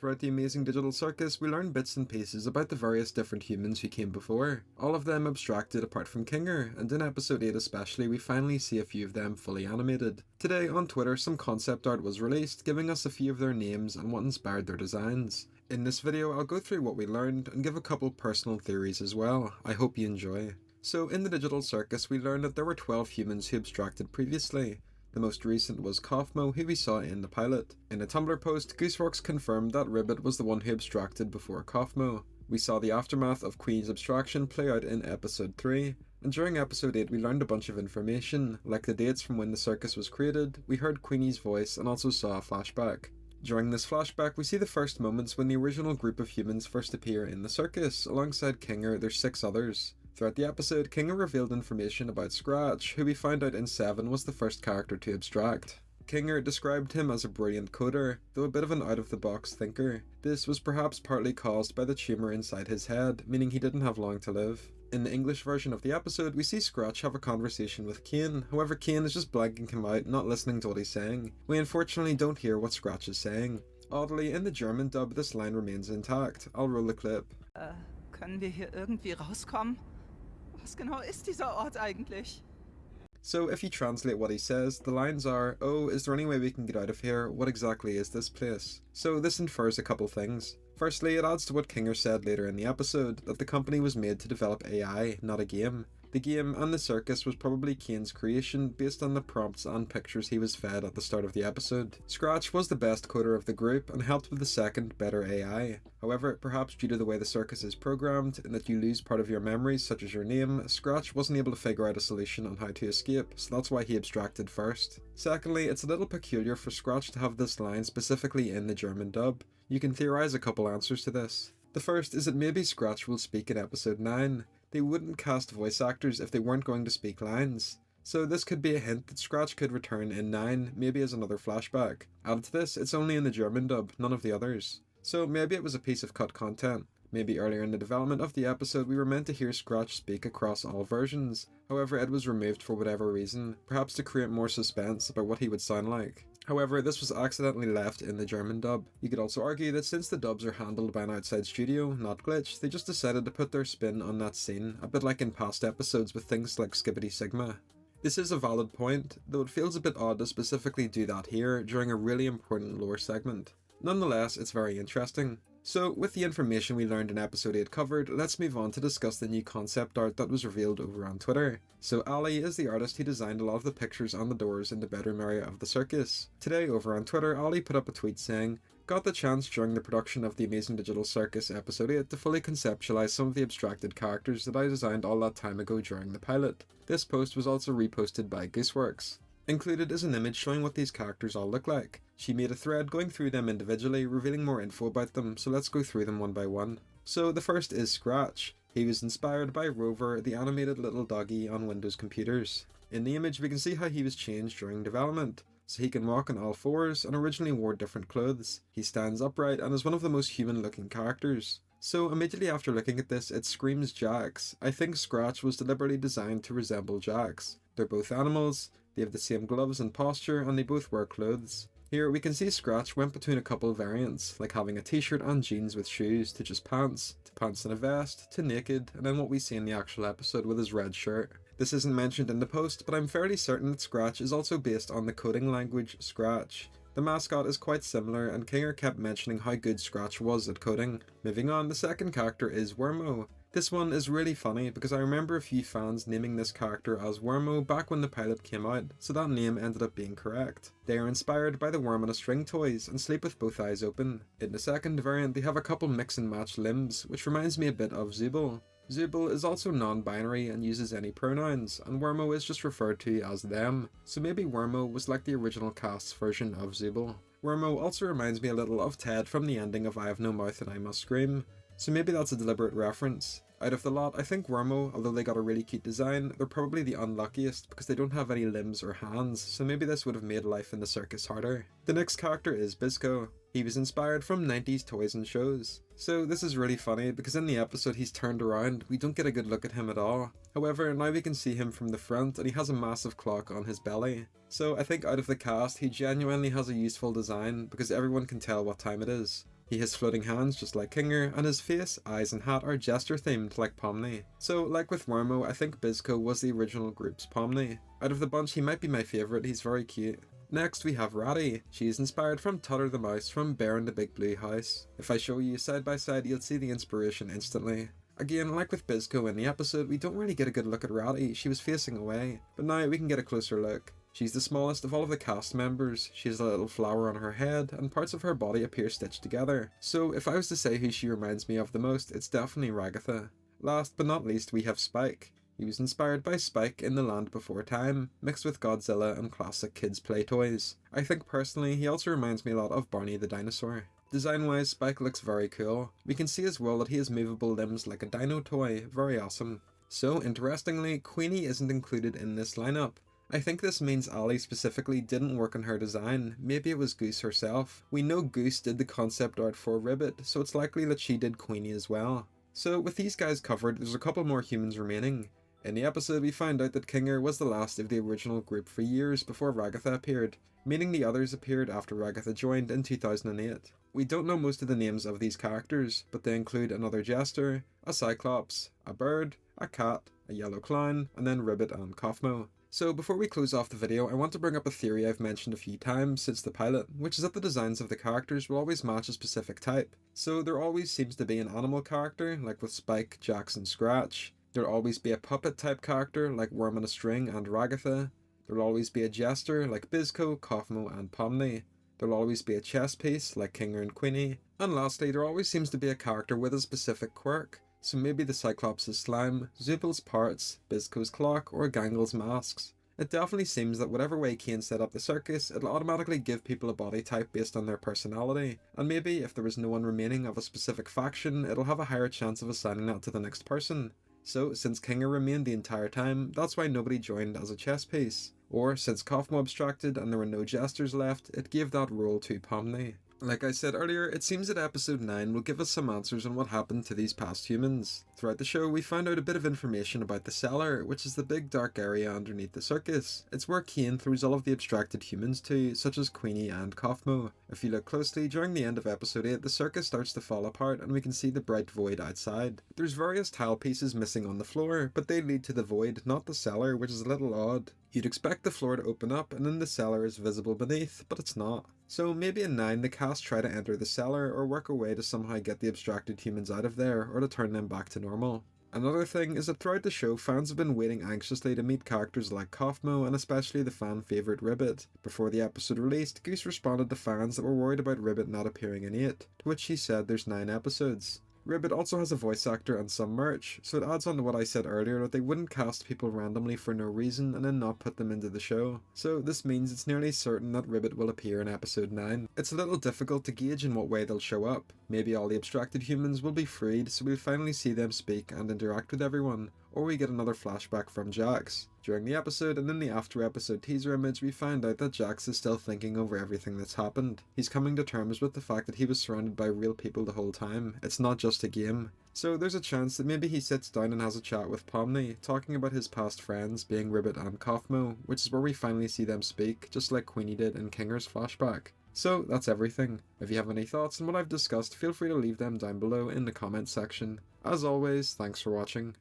throughout the amazing digital circus, we learn bits and pieces about the various different humans who came before, all of them abstracted apart from Kinger, and in episode 8 especially, we finally see a few of them fully animated. Today, on Twitter, some concept art was released, giving us a few of their names and what inspired their designs. In this video, I'll go through what we learned and give a couple personal theories as well. I hope you enjoy. So, in the digital circus, we learned that there were 12 humans who abstracted previously. The most recent was Kaufmo, who we saw in the pilot. In a Tumblr post, Gooseworks confirmed that Ribbit was the one who abstracted before Kaufmo. We saw the aftermath of Queenie's abstraction play out in episode 3, and during episode 8 we learned a bunch of information, like the dates from when the circus was created, we heard Queenie's voice and also saw a flashback. During this flashback, we see the first moments when the original group of humans first appear in the circus. Alongside Kinger, there's 6 others. Throughout the episode, Kinger revealed information about Scratch, who we found out in 7 was the first character to abstract. Kinger described him as a brilliant coder, though a bit of an out-of-the-box thinker. This was perhaps partly caused by the tumour inside his head, meaning he didn't have long to live. In the English version of the episode, we see Scratch have a conversation with Kane, however Kane is just blanking him out, not listening to what he's saying. We unfortunately don't hear what Scratch is saying. Oddly, in the German dub, this line remains intact. I'll roll the clip. Können wir hier irgendwie rauskommen? Was genau ist dieser Ort eigentlich? So if you translate what he says, the lines are, "Oh, is there any way we can get out of here? What exactly is this place?" So this infers a couple things. Firstly, it adds to what Kinger said later in the episode, that the company was made to develop AI, not a game. The game and the circus was probably Kane's creation based on the prompts and pictures he was fed at the start of the episode. Scratch was the best coder of the group and helped with the second, better AI. However, perhaps due to the way the circus is programmed, in that you lose part of your memories such as your name, Scratch wasn't able to figure out a solution on how to escape, so that's why he abstracted first. Secondly, it's a little peculiar for Scratch to have this line specifically in the German dub. You can theorise a couple answers to this. The first is that maybe Scratch will speak in episode 9. They wouldn't cast voice actors if they weren't going to speak lines. So this could be a hint that Scratch could return in 9, maybe as another flashback. Added to this, it's only in the German dub, none of the others. So maybe it was a piece of cut content. Maybe earlier in the development of the episode we were meant to hear Scratch speak across all versions. However, it was removed for whatever reason, perhaps to create more suspense about what he would sound like. However, this was accidentally left in the German dub. You could also argue that since the dubs are handled by an outside studio, not Glitch, they just decided to put their spin on that scene, a bit like in past episodes with things like Skibbity Sigma. This is a valid point, though it feels a bit odd to specifically do that here during a really important lore segment. Nonetheless, it's very interesting. So, with the information we learned in episode 8 covered, let's move on to discuss the new concept art that was revealed over on Twitter. So Ali is the artist who designed a lot of the pictures on the doors in the bedroom area of the circus. Today over on Twitter, Ali put up a tweet saying, "Got the chance during the production of the Amazing Digital Circus episode 8 to fully conceptualize some of the abstracted characters that I designed all that time ago during the pilot." This post was also reposted by Gooseworks. Included is an image showing what these characters all look like. She made a thread going through them individually, revealing more info about them, so let's go through them one by one. So the first is Scratch. He was inspired by Rover, the animated little doggy on Windows computers. In the image we can see how he was changed during development. So he can walk on all fours and originally wore different clothes. He stands upright and is one of the most human looking characters. So immediately after looking at this, it screams Jax. I think Scratch was deliberately designed to resemble Jax. They're both animals, they have the same gloves and posture, and they both wear clothes. Here we can see Scratch went between a couple of variants, like having a t-shirt and jeans with shoes, to just pants, to pants and a vest, to naked, and then what we see in the actual episode with his red shirt. This isn't mentioned in the post, but I'm fairly certain that Scratch is also based on the coding language Scratch. The mascot is quite similar, and Kinger kept mentioning how good Scratch was at coding. Moving on, the second character is Wormo. This one is really funny because I remember a few fans naming this character as Wormo back when the pilot came out, so that name ended up being correct. They are inspired by the worm on a string toys and sleep with both eyes open. In the second variant they have a couple mix and match limbs, which reminds me a bit of Zooble. Zooble is also non-binary and uses any pronouns, and Wormo is just referred to as them, so maybe Wormo was like the original cast's version of Zooble. Wormo also reminds me a little of Ted from the ending of I Have No Mouth and I Must Scream, so maybe that's a deliberate reference. Out of the lot, I think Wormo, although they got a really cute design, they're probably the unluckiest because they don't have any limbs or hands, so maybe this would have made life in the circus harder. The next character is Bizco. He was inspired from 90s toys and shows. So this is really funny because in the episode he's turned around, we don't get a good look at him at all. However, now we can see him from the front and he has a massive clock on his belly. So I think out of the cast, he genuinely has a useful design because everyone can tell what time it is. He has floating hands just like Kinger, and his face, eyes and hat are gesture themed like Pomni. So like with Wormo, I think Bizco was the original group's Pomni. Out of the bunch he might be my favourite, he's very cute. Next we have Rattie. She's inspired from Tutter the Mouse from Bear in the Big Blue House. If I show you side by side you'll see the inspiration instantly. Again, like with Bizco in the episode, we don't really get a good look at Rattie, she was facing away, but now we can get a closer look. She's the smallest of all of the cast members, she has a little flower on her head, and parts of her body appear stitched together. So if I was to say who she reminds me of the most, it's definitely Ragatha. Last but not least we have Spike. He was inspired by Spike in The Land Before Time, mixed with Godzilla and classic kids' play toys. I think personally he also reminds me a lot of Barney the dinosaur. Design-wise, Spike looks very cool. We can see as well that he has movable limbs like a dino toy, very awesome. So interestingly, Queenie isn't included in this lineup. I think this means Ali specifically didn't work on her design, maybe it was Goose herself. We know Goose did the concept art for Ribbit, so it's likely that she did Queenie as well. So with these guys covered, there's a couple more humans remaining. In the episode we find out that Kinger was the last of the original group for years before Ragatha appeared, meaning the others appeared after Ragatha joined in 2008. We don't know most of the names of these characters, but they include another jester, a cyclops, a bird, a cat, a yellow clown, and then Ribbit and Kaufmo. So before we close off the video, I want to bring up a theory I've mentioned a few times since the pilot, which is that the designs of the characters will always match a specific type. So there always seems to be an animal character, like with Spike, Jax and Scratch. There'll always be a puppet type character, like Worm on a String and Ragatha. There'll always be a jester, like Bizco, Kaufmo and Pomni. There'll always be a chess piece, like Kinger and Queenie. And lastly, there always seems to be a character with a specific quirk. So maybe the Cyclops' slime, Zoopal's parts, Bizco's clock, or Gangle's masks. It definitely seems that whatever way Kane set up the circus, it'll automatically give people a body type based on their personality, and maybe if there was no one remaining of a specific faction, it'll have a higher chance of assigning that to the next person. So since Kinger remained the entire time, that's why nobody joined as a chess piece. Or since Kaufmo abstracted and there were no jesters left, it gave that role to Pomni. Like I said earlier, it seems that episode 9 will give us some answers on what happened to these past humans. Throughout the show, we found out a bit of information about the cellar, which is the big dark area underneath the circus. It's where Kane throws all of the abstracted humans to, such as Queenie and Kaufmo. If you look closely, during the end of episode 8, the circus starts to fall apart and we can see the bright void outside. There's various tile pieces missing on the floor, but they lead to the void, not the cellar, which is a little odd. You'd expect the floor to open up and then the cellar is visible beneath, but it's not. So maybe in 9 the cast try to enter the cellar or work a way to somehow get the abstracted humans out of there or to turn them back to normal. Another thing is that throughout the show fans have been waiting anxiously to meet characters like Kaufmo and especially the fan favourite Ribbit. Before the episode released, Goose responded to fans that were worried about Ribbit not appearing in 8, to which he said there's 9 episodes. Ribbit also has a voice actor and some merch, so it adds on to what I said earlier that they wouldn't cast people randomly for no reason and then not put them into the show. So this means it's nearly certain that Ribbit will appear in episode 9. It's a little difficult to gauge in what way they'll show up. Maybe all the abstracted humans will be freed so we'll finally see them speak and interact with everyone, or we get another flashback from Jax. During the episode and in the after episode teaser image we find out that Jax is still thinking over everything that's happened. He's coming to terms with the fact that he was surrounded by real people the whole time. It's not just a game. So there's a chance that maybe he sits down and has a chat with Pomni, talking about his past friends being Ribbit and Kaufmo, which is where we finally see them speak, just like Queenie did in Kinger's flashback. So that's everything. If you have any thoughts on what I've discussed, feel free to leave them down below in the comments section. As always, thanks for watching.